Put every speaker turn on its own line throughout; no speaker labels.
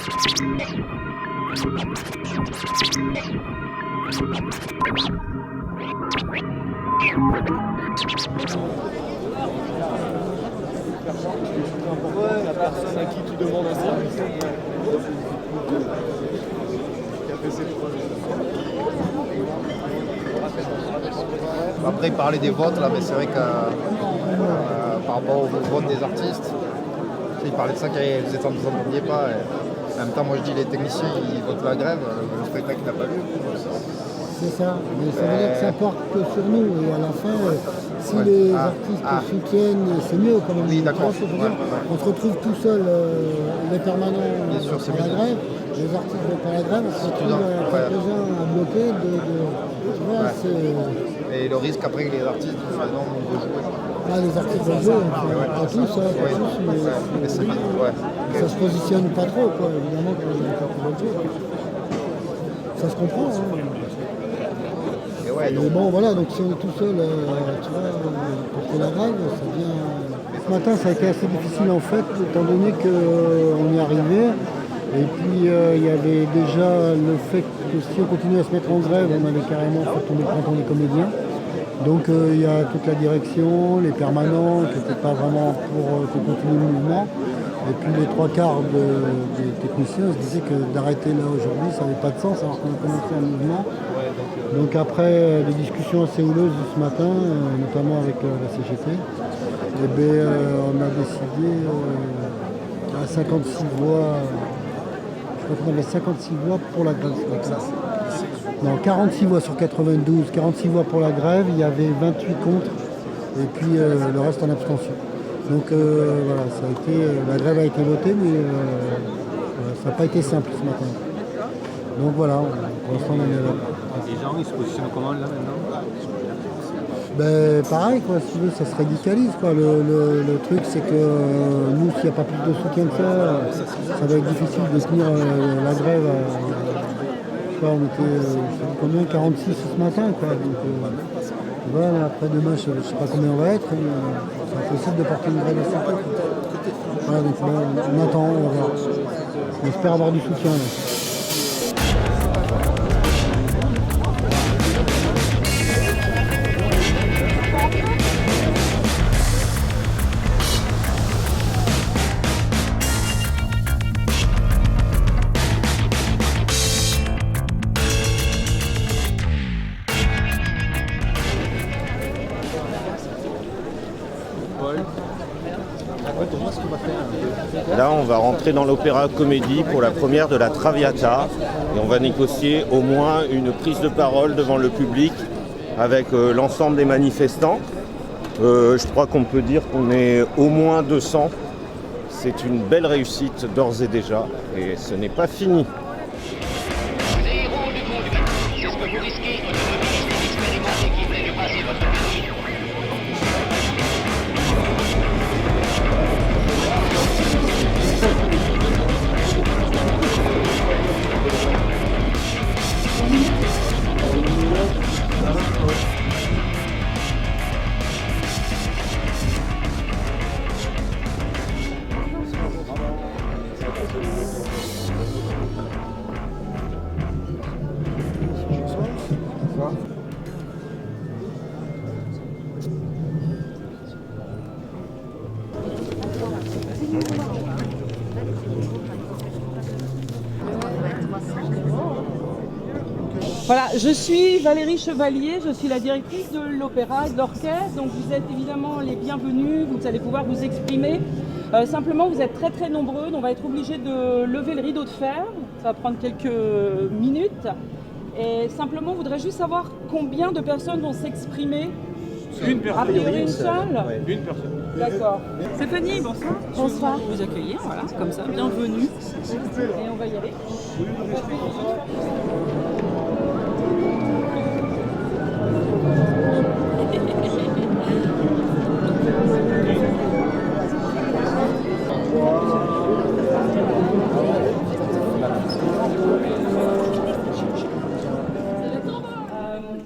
La personne à qui tu demandes un service.
Après, parler des votes, là, mais c'est vrai que par rapport au vote des artistes, il parlait de ça que vous n'entendiez pas. Et en même temps, moi je dis les techniciens ils votent la grève, le spectacle n'a pas lieu.
C'est ça, mais ça veut dire que ça porte que sur nous. Et à la fin, si les artistes soutiennent, c'est mieux quand même.
Oui, d'accord.
On se retrouve tout seul, les permanents
sûr,
pour la grève, les artistes vont pour la grève, on se retrouve quelques-uns à bloquer. Tu vois,
et le risque après que les artistes disent non, on veut jouer.
Ah, les artistes vont jouer, pas tous, mais ça se positionne pas trop, quoi, évidemment, que les artistes veulent jouer. Ça se comprend. Mais bon, voilà, donc si on est tout seul, tu vois, pour la grève, ça devient... Ce matin, ça a été assez difficile, en fait, étant donné qu'on est arrivé. Et puis, il y avait déjà le fait que si on continuait à se mettre en grève, on allait carrément faire tomber le printemps des comédiens. Donc, il y a toute la direction, les permanents, qui n'étaient pas vraiment pour qu'on continue le mouvement. Et puis, les trois quarts des techniciens se disaient que d'arrêter là aujourd'hui, ça n'avait pas de sens, alors qu'on a commencé un mouvement. Donc après des discussions assez houleuses ce matin, notamment avec la CGT, on a décidé à 56 voix, je crois qu'on avait 56 voix pour la grève ce matin. Non, 46 voix sur 92, 46 voix pour la grève, il y avait 28 contre, et puis le reste en abstention. Donc voilà, la grève a été votée, mais ça n'a pas été simple ce matin. Donc voilà, pour l'instant on est là.
Les gens, ils se positionnent comment là maintenant?
Pareil, quoi, si tu veux, ça se radicalise. Quoi. Le truc, c'est que nous, s'il n'y a pas plus de soutien que ça va être difficile de tenir la grève. On était, combien, 46 ce matin. Quoi. Donc, voilà, après demain, je ne sais pas combien on va être. C'est impossible de porter une grève assez peu. Voilà, donc on attend, on verra. On espère avoir du soutien. Là.
Là, on va rentrer dans l'Opéra Comédie pour la première de la Traviata et on va négocier au moins une prise de parole devant le public avec l'ensemble des manifestants. Je crois qu'on peut dire qu'on est au moins 200. C'est une belle réussite d'ores et déjà et ce n'est pas fini.
Voilà, je suis Valérie Chevalier, je suis la directrice de l'opéra et de l'orchestre, donc vous êtes évidemment les bienvenus, vous allez pouvoir vous exprimer. Simplement, vous êtes très très nombreux, donc on va être obligé de lever le rideau de fer, ça va prendre quelques minutes. Et simplement, on voudrait juste savoir combien de personnes vont s'exprimer.
Une personne.
A priori, une seule.
Une personne.
D'accord.
Stéphanie, bonsoir.
Bonsoir.
Vous accueillir, voilà, comme ça, bienvenue.
Et on va y aller.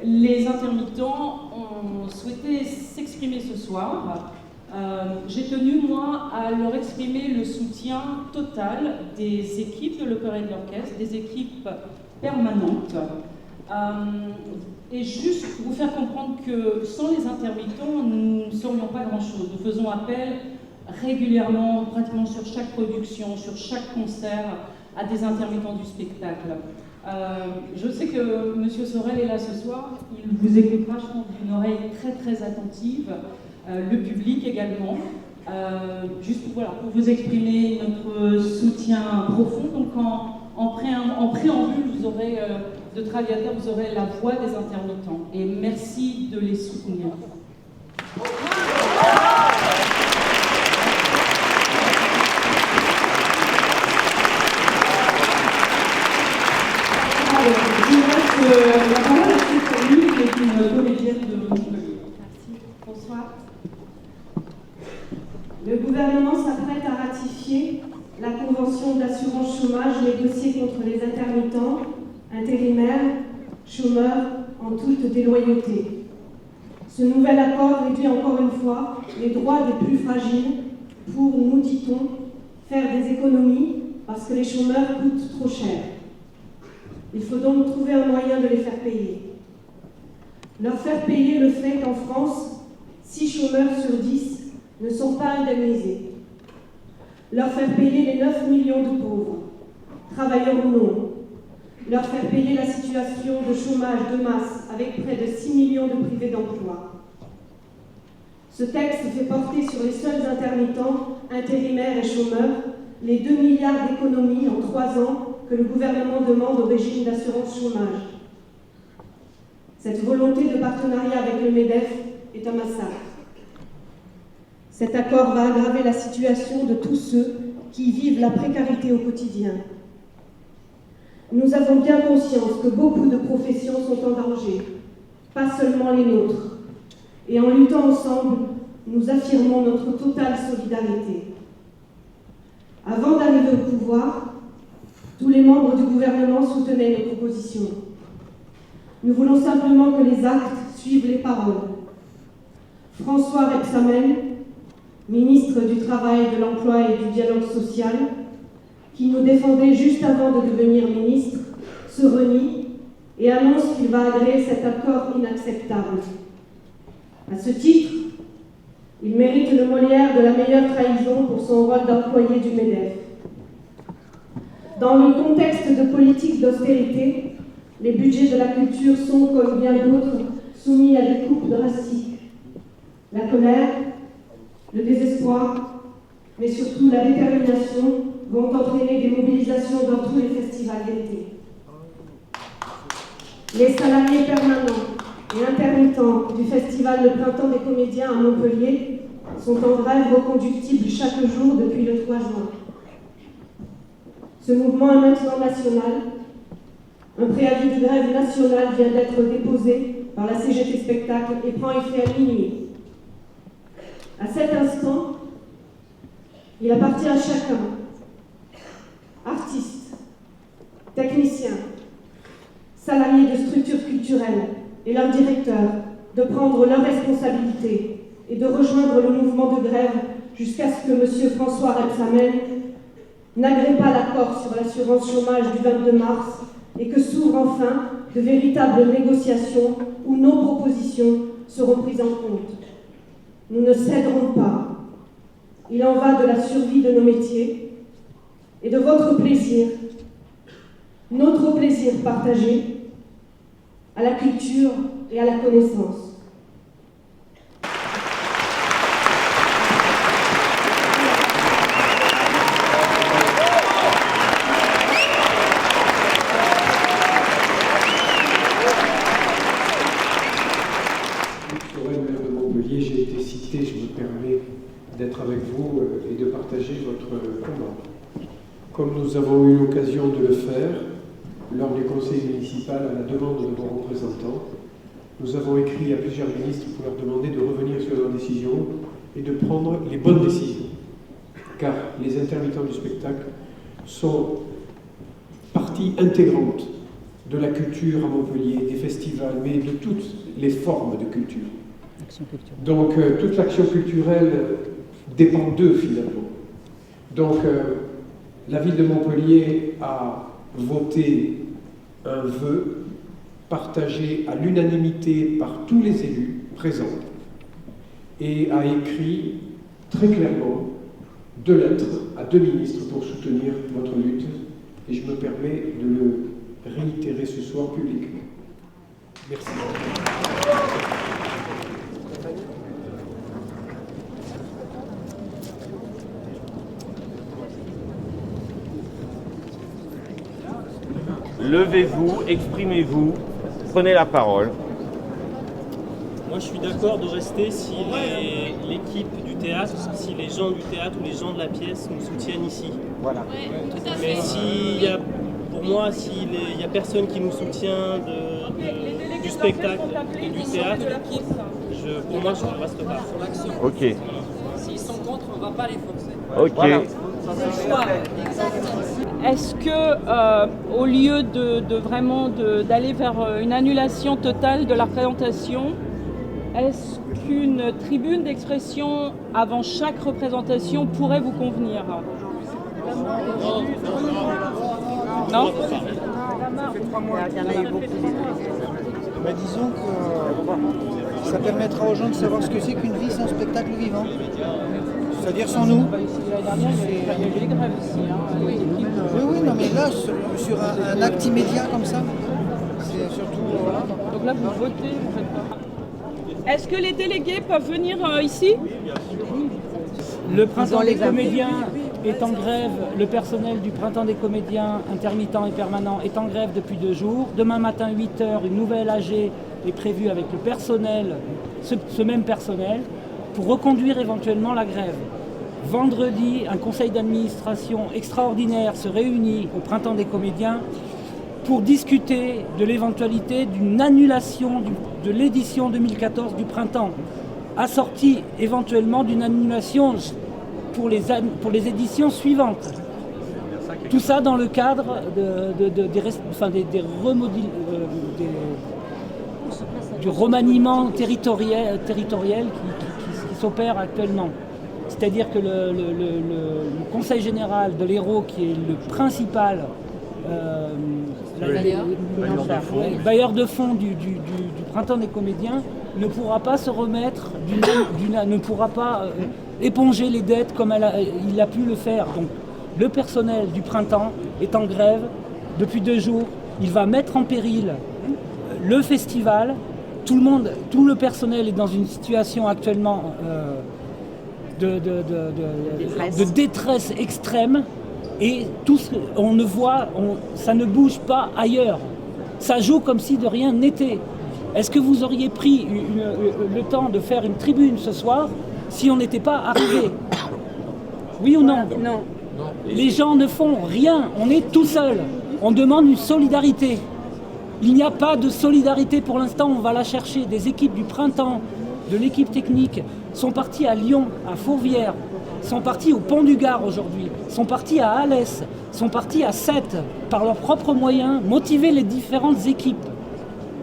Les intermittents ont souhaité s'exprimer ce soir. J'ai tenu, moi, à leur expliquer exprimer le soutien total des équipes de l'Opéra et de l'Orchestre, des équipes permanentes. Et juste vous faire comprendre que sans les intermittents, nous ne serions pas grand-chose. Nous faisons appel régulièrement, pratiquement sur chaque production, sur chaque concert, à des intermittents du spectacle. Je sais que M. Sorel est là ce soir, il vous écoutera, je pense, d'une oreille très très attentive, le public également. Juste pour vous exprimer notre soutien profond. Donc en préambule, vous aurez de Traviata, vous aurez la voix des intermittents. Et merci de les soutenir. La parole est pour lui, qui est une comédienne de Montpellier.
Merci. Bonsoir. Le gouvernement s'apprête à ratifier la convention d'assurance chômage négociée contre les intermittents, intérimaires, chômeurs en toute déloyauté. Ce nouvel accord réduit encore une fois les droits des plus fragiles pour, nous dit-on, faire des économies parce que les chômeurs coûtent trop cher. Il faut donc trouver un moyen de les faire payer. Leur faire payer le fait qu'en France, 6 chômeurs sur 10 ne sont pas indemnisés. Leur faire payer les 9 millions de pauvres, travailleurs ou non. Leur faire payer la situation de chômage de masse avec près de 6 millions de privés d'emploi. Ce texte fait porter sur les seuls intermittents, intérimaires et chômeurs les 2 milliards d'économies en 3 ans que le gouvernement demande au régime d'assurance chômage. Cette volonté de partenariat avec le MEDEF est un massacre. Cet accord va aggraver la situation de tous ceux qui vivent la précarité au quotidien. Nous avons bien conscience que beaucoup de professions sont en danger, pas seulement les nôtres. Et en luttant ensemble, nous affirmons notre totale solidarité. Avant d'arriver au pouvoir, tous les membres du gouvernement soutenaient nos propositions. Nous voulons simplement que les actes suivent les paroles. François Rebsamen, ministre du Travail, de l'Emploi et du Dialogue social, qui nous défendait juste avant de devenir ministre, se renie et annonce qu'il va agréer cet accord inacceptable. À ce titre, il mérite le Molière de la meilleure trahison pour son rôle d'employé du MEDEF. Dans le contexte de politique d'austérité, les budgets de la culture sont, comme bien d'autres, soumis à des coupes drastiques. La colère, le désespoir, mais surtout la détermination vont entraîner des mobilisations dans tous les festivals d'été. Les salariés permanents et intermittents du festival Le Printemps des Comédiens à Montpellier sont en grève reconductible chaque jour depuis le 3 juin. Ce mouvement est maintenant national. Un préavis de grève nationale vient d'être déposé par la CGT Spectacle et prend effet à minuit. À cet instant, il appartient à chacun, artistes, techniciens, salariés de structures culturelles et leurs directeurs, de prendre leurs responsabilités et de rejoindre le mouvement de grève jusqu'à ce que M. François Rebsamen n'agrée pas l'accord sur l'assurance chômage du 22 mars et que s'ouvrent enfin de véritables négociations où nos propositions seront prises en compte. Nous ne céderons pas. Il en va de la survie de nos métiers et de votre plaisir, notre plaisir partagé à la culture et à la connaissance.
J'ai été cité, je me permets d'être avec vous et de partager votre combat. Comme nous avons eu l'occasion de le faire lors du conseil municipal à la demande de vos représentants, nous avons écrit à plusieurs ministres pour leur demander de revenir sur leurs décisions et de prendre les bonnes décisions. Car les intermittents du spectacle sont partie intégrante de la culture à Montpellier, des festivals, mais de toutes les formes de culture. Donc toute l'action culturelle dépend d'eux finalement. Donc, la ville de Montpellier a voté un vœu partagé à l'unanimité par tous les élus présents et a écrit très clairement 2 lettres à 2 ministres pour soutenir votre lutte. Et je me permets de le réitérer ce soir publiquement. Merci.
Levez-vous, exprimez-vous, prenez la parole.
Moi, je suis d'accord de rester si l'équipe du théâtre, si les gens du théâtre ou les gens de la pièce nous soutiennent ici.
Voilà.
Mais pour moi, s'il n'y a personne qui nous soutient du spectacle et du théâtre, pour moi, je ne reste pas.
Ok.
S'ils sont contre, on ne va pas les forcer.
Ok.
Voilà.
Est-ce que, au lieu d'aller vers une annulation totale de la représentation, est-ce qu'une tribune d'expression avant chaque représentation pourrait vous convenir? Non?
Bah, disons que ça permettra aux gens de savoir ce que c'est qu'une vie sans spectacle vivant. C'est-à-dire sans nous.
L'année dernière, il y avait des grèves ici.
Oui, non, mais là, sur un acte immédiat comme ça, c'est surtout... voilà.
Donc là, vous votez, vous faites pas. Est-ce que les délégués peuvent venir ici?
Le Printemps des comédiens est en grève, le personnel du Printemps des comédiens intermittent et permanent est en grève depuis 2 jours. Demain matin, 8h, une nouvelle AG est prévue avec le personnel, ce même personnel, pour reconduire éventuellement la grève. Vendredi, un conseil d'administration extraordinaire se réunit au Printemps des comédiens pour discuter de l'éventualité d'une annulation de l'édition 2014 du Printemps, assortie éventuellement d'une annulation pour les éditions suivantes. Tout ça dans le cadre du remaniement territorial qui s'opère actuellement. C'est-à-dire que le Conseil général de l'Hérault, qui est le principal bailleur de fonds du Printemps des comédiens, ne pourra pas se remettre, ne pourra pas éponger les dettes comme il a pu le faire. Donc le personnel du Printemps est en grève depuis 2 jours. Il va mettre en péril le festival. Tout le personnel est dans une situation actuellement de détresse extrême. Et ça ne bouge pas ailleurs. Ça joue comme si de rien n'était. Est-ce que vous auriez pris le temps de faire une tribune ce soir si on n'était pas arrivé? Oui ou non?
Non.
Les gens ne font rien, on est tout seul. On demande une solidarité. Il n'y a pas de solidarité pour l'instant, on va la chercher. Des équipes du Printemps, de l'équipe technique, sont parties à Lyon, à Fourvière, sont partis au Pont du Gard aujourd'hui, sont partis à Alès, sont partis à Sète, par leurs propres moyens, motiver les différentes équipes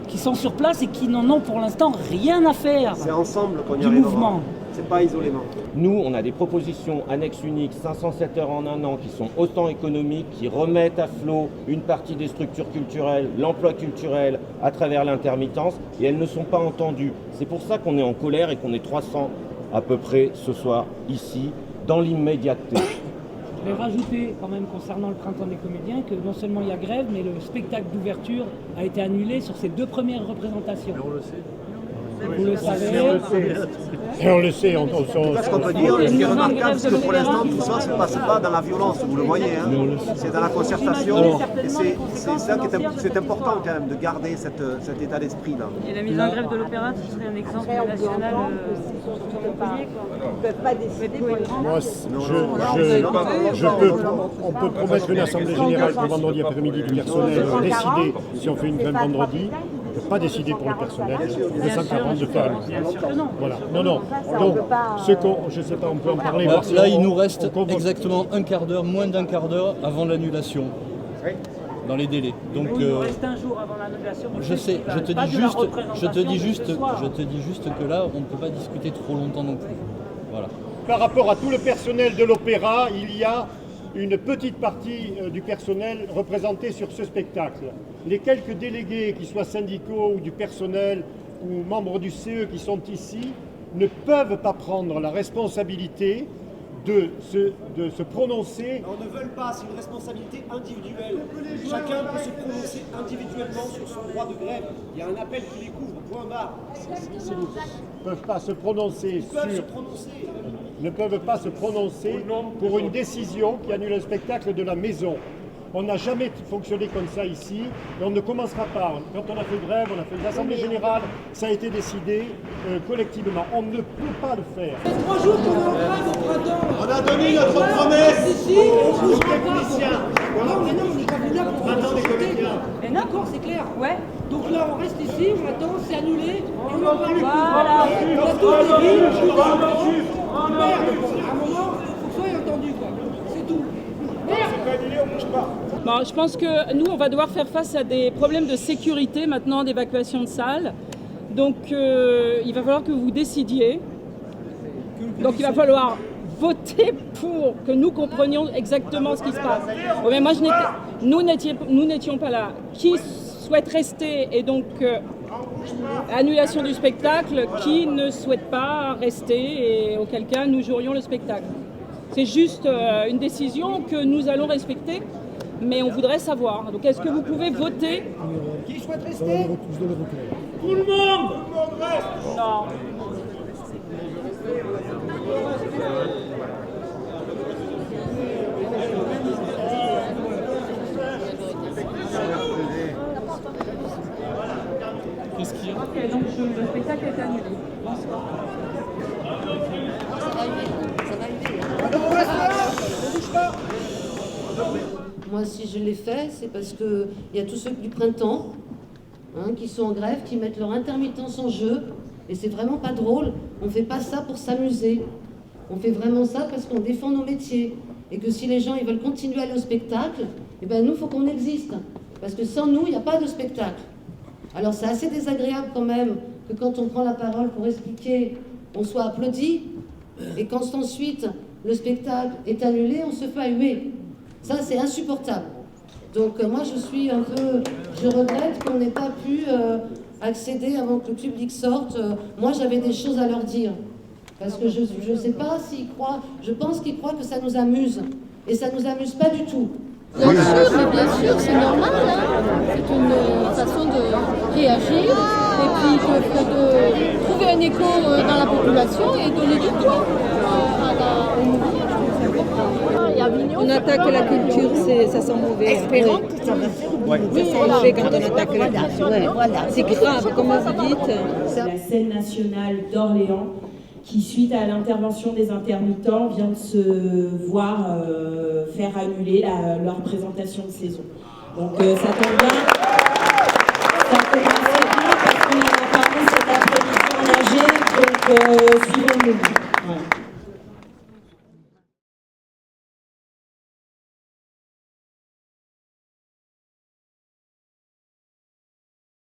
qui sont sur place et qui n'en ont pour l'instant rien à faire.
C'est ensemble qu'on y
du
arrivera.
mouvement.
C'est pas isolément.
Nous, on a des propositions annexes uniques, 507 heures en 1 an, qui sont autant économiques, qui remettent à flot une partie des structures culturelles, l'emploi culturel à travers l'intermittence, et elles ne sont pas entendues. C'est pour ça qu'on est en colère et qu'on est 300 à peu près ce soir, ici, dans l'immédiateté.
Je vais rajouter quand même concernant le Printemps des comédiens que non seulement il y a grève, mais le spectacle d'ouverture a été annulé sur ces 2 premières représentations.
On le sait.
Vous le savez.
On le sait.
Ce qu'on peut dire, ce qui est remarquable, c'est que pour l'instant, tout ça ne se passe pas dans la violence, vous le voyez. Hein. C'est dans la concertation. Et c'est ça qui est important quand même, de garder cet état d'esprit-là.
Et la mise en grève de l'opéra, ce serait un exemple national
Ils ne peuvent pas décider pour les
Moi, on peut promettre une assemblée générale pour vendredi après-midi du personnel, décider si on fait une grève vendredi. On ne peut pas décider pour le personnel de 140 de faire voilà. Non. Donc, je ne sais pas, on peut en parler.
Là, il nous reste exactement un quart d'heure, moins d'un quart d'heure avant l'annulation. Dans les délais. Donc,
il nous reste un jour avant l'annulation.
Je sais, je te dis juste que là, on ne peut pas discuter trop longtemps non plus. Voilà.
par rapport à tout le personnel de l'opéra, il y a une petite partie du personnel représenté sur ce spectacle. Les quelques délégués, qui soient syndicaux ou du personnel ou membres du CE qui sont ici, ne peuvent pas prendre la responsabilité de se prononcer.
On ne veut pas, c'est une responsabilité individuelle. Chacun peut se prononcer individuellement sur son droit de grève. Il y a un appel qui les couvre, point barre.
Ils ne peuvent pas se prononcer ne peuvent pas se prononcer pour une décision qui annule un spectacle de la maison. On n'a jamais fonctionné comme ça ici, et on ne commencera pas. Quand on a fait grève, on a fait une assemblée générale, ça a été décidé collectivement. On ne peut pas le faire.
3 jours qu'on est en grève au printemps.
On a donné notre promesse
aux techniciens. Non, mais non, on n'est pas venu là pour
des
d'accord, c'est clair.
Ouais.
Donc là, on reste ici, on attend, c'est annulé, et on en parle plus.
Voilà.
On a tous les villes, tous les enfants. Merde, à un moment, il faut que ça soit entendu, quoi. C'est tout.
Bon, je pense que nous, on va devoir faire face à des problèmes de sécurité maintenant, d'évacuation de salles. Donc, il va falloir que vous décidiez. Donc, il va falloir voter pour que nous comprenions exactement ce qui se passe. Bon, mais moi, nous n'étions pas là. Qui souhaite rester et donc annulation du spectacle, qui ne souhaite pas rester et auquel cas nous jouerions le spectacle. C'est juste une décision que nous allons respecter, mais on voudrait savoir. Donc est-ce que vous pouvez voter?
Qui souhaite rester?
Tout le monde reste.
Non.
Qu'est-ce qu'il y a?
Ok, donc le spectacle est annulé. Bonsoir.
Moi, si je l'ai fait, c'est parce qu'il y a tous ceux du printemps qui sont en grève, qui mettent leur intermittence en jeu. Et c'est vraiment pas drôle. On ne fait pas ça pour s'amuser. On fait vraiment ça parce qu'on défend nos métiers. Et que si les gens ils veulent continuer à aller au spectacle, eh ben nous, il faut qu'on existe. Parce que sans nous, il n'y a pas de spectacle. Alors c'est assez désagréable quand même que quand on prend la parole pour expliquer, on soit applaudi. Et quand ensuite le spectacle est annulé, on se fait huer. Ça, c'est insupportable. Donc moi, je regrette qu'on n'ait pas pu accéder avant que le public sorte. Moi, j'avais des choses à leur dire. Parce que je ne sais pas s'ils croient, je pense qu'ils croient que ça nous amuse. Et ça ne nous amuse pas du tout.
Bien sûr, c'est normal. C'est une façon de réagir et puis de trouver un écho dans la population et donner du poids au mouvement.
On attaque la culture, ça sent mauvais.
Espérons que ça va faire
oui, ça sent mauvais quand on attaque la culture. C'est grave, comme vous dites.
La scène nationale d'Orléans, qui suite à l'intervention des intermittents vient de se voir faire annuler leur représentation de saison. Donc ça tombe bien.